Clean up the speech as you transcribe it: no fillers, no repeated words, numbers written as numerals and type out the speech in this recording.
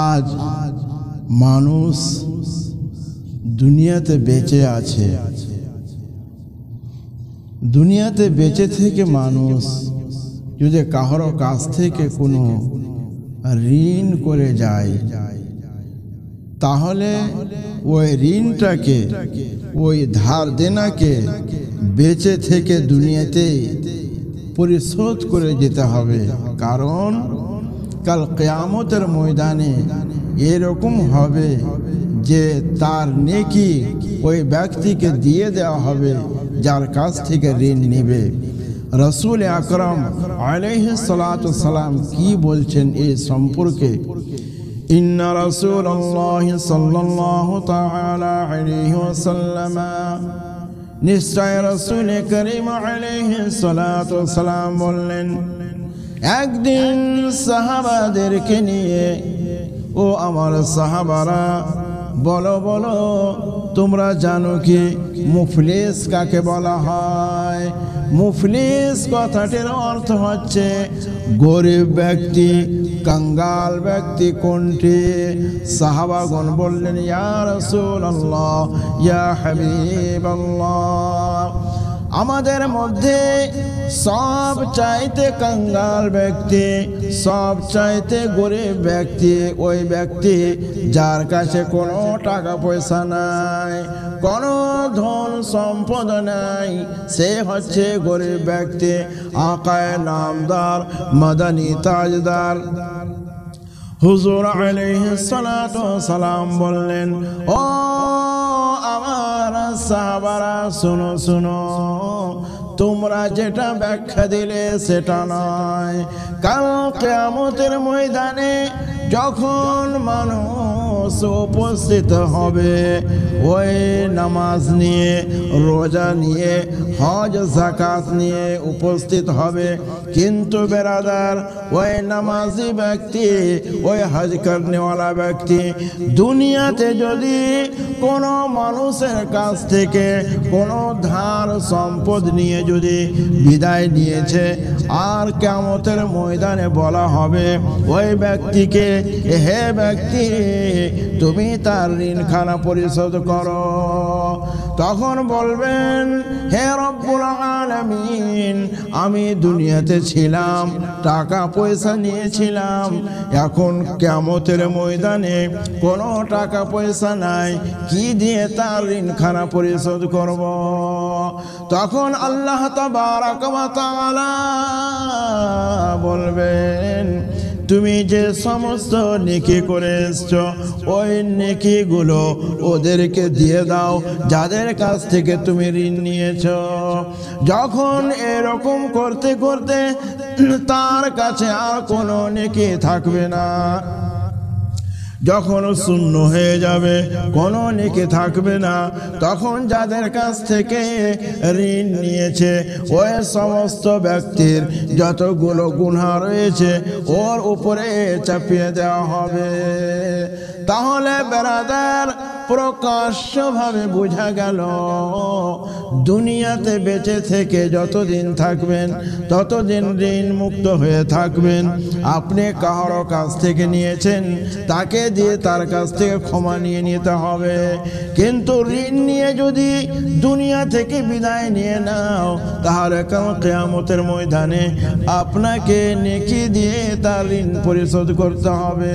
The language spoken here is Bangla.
আজ মানুষ দুনিয়াতে বেঁচে আছে। দুনিয়াতে বেঁচে থেকে মানুষ যদি কারো কাছ থেকে কোনো ঋণ করে যায়, তাহলে ওই ঋণটাকে, ওই ধার দেনাকে বেঁচে থেকে দুনিয়াতে পরিশোধ করে যেতে হবে। কারণ কাল কিয়ামতের ময়দানে এরকম হবে যে তার নেকি ওই ব্যক্তিকে দিয়ে দেওয়া হবে যার কাছ থেকে ঋণ নেবে। রাসূল আকরাম আলাইহিস সালাতু সালাম কি বলছেন এই সম্পর্কে? ইন্না রাসূলুল্লাহি সাল্লাল্লাহু তাআলা আলাইহি ওয়াসাল্লাম, নিশ্চয় রাসূল করিম আলাইহিস সালাতু সালাম বললেন, একদিন সাহাবাদেরকে নিয়ে, ও আমার সাহাবারা, বলো বলো তোমরা জানো কি মুফলিস কাকে বলা হয়? মুফলিস কথাটির অর্থ হচ্ছে গরিব ব্যক্তি, কাঙ্গাল ব্যক্তি কোনটি? সাহাবাগণ বললেন, ইয়া রাসূলুল্লাহ, ইয়া হাবিবাল্লাহ, আমাদের মধ্যে সব চাইতে কাঙ্গাল ব্যক্তি, সব চাইতে গরিব ব্যক্তি ওই ব্যক্তি যার কাছে কোনো টাকা পয়সা নাই, কোনো ধন সম্পদ নাই, সে হচ্ছে গরিব ব্যক্তি। আকায়ে নামদার মাদানী তাজদার হুজুর আলাইহিস সালাতু সালাম বললেন, ও আমার সাহাবারা, শুনো শুনো, তোমরা যেটা ব্যাখ্যা দিলে সেটা নয়। কাল কিয়ামতের ময়দানে যখন মানুষ উপস্থিত হবে ওই নামাজ নিয়ে, রোজা নিয়ে, হজ যাকাত নিয়ে উপস্থিত হবে, কিন্তু বেরাদার ওই নামাজি ব্যক্তি, ওই হজ করনেওয়ালা ব্যক্তি দুনিয়াতে যদি কোনো মানুষের কাছ থেকে কোনো ধার সম্পদ নিয়ে যদি বিদায় নিয়েছে, আর কিয়ামতের ময়দানে বলা হবে ওই ব্যক্তিকে, হে ব্যক্তি, তুমি তার ঋণখানা পরিশোধ করো, তখন বলবেন, হে রব্বুল আলামিন, আমি দুনিয়াতে ছিলাম, টাকা পয়সা নিয়েছিলাম, এখন কিয়ামতের ময়দানে কোনো টাকা পয়সা নাই, কি দিয়ে তার ঋণখানা পরিশোধ করব? তখন আল্লাহ তাবারাক ওয়া তাআলা বলবেন, তুমি যে সমস্ত নেকি করে এসছো ওই নেকিগুলো ওদেরকে দিয়ে দাও যাদের কাছ থেকে তুমি ঋণ নিয়েছো। যখন এরকম করতে করতে তার কাছে আর কোনো নেকি থাকবে না, যখন শূন্য হয়ে যাবে, কোনো নেকি থাকবে না, তখন যাদের কাছ থেকে ঋণ নিয়েছে ওই সমস্ত ব্যক্তির যতগুলো গুনাহ রয়েছে ওর উপরে চাপিয়ে দেওয়া হবে। তাহলে বেরাদার, প্রকাশ্যভাবে বোঝা গেল দুনিয়াতে বেঁচে থেকে যতদিন থাকবেন ততদিন ঋণ মুক্ত হয়ে থাকবেন। আপনি কারো কাছ থেকে নিয়েছেন, তাকে দিয়ে তার কাছ থেকে ক্ষমা নিয়ে নিতে হবে, কিন্তু ঋণ নিয়ে যদি দুনিয়া থেকে বিদায় নিয়ে নাও, তাহলে কাল কিয়ামতের ময়দানে আপনাকে নেকি দিয়ে তার ঋণ পরিশোধ করতে হবে।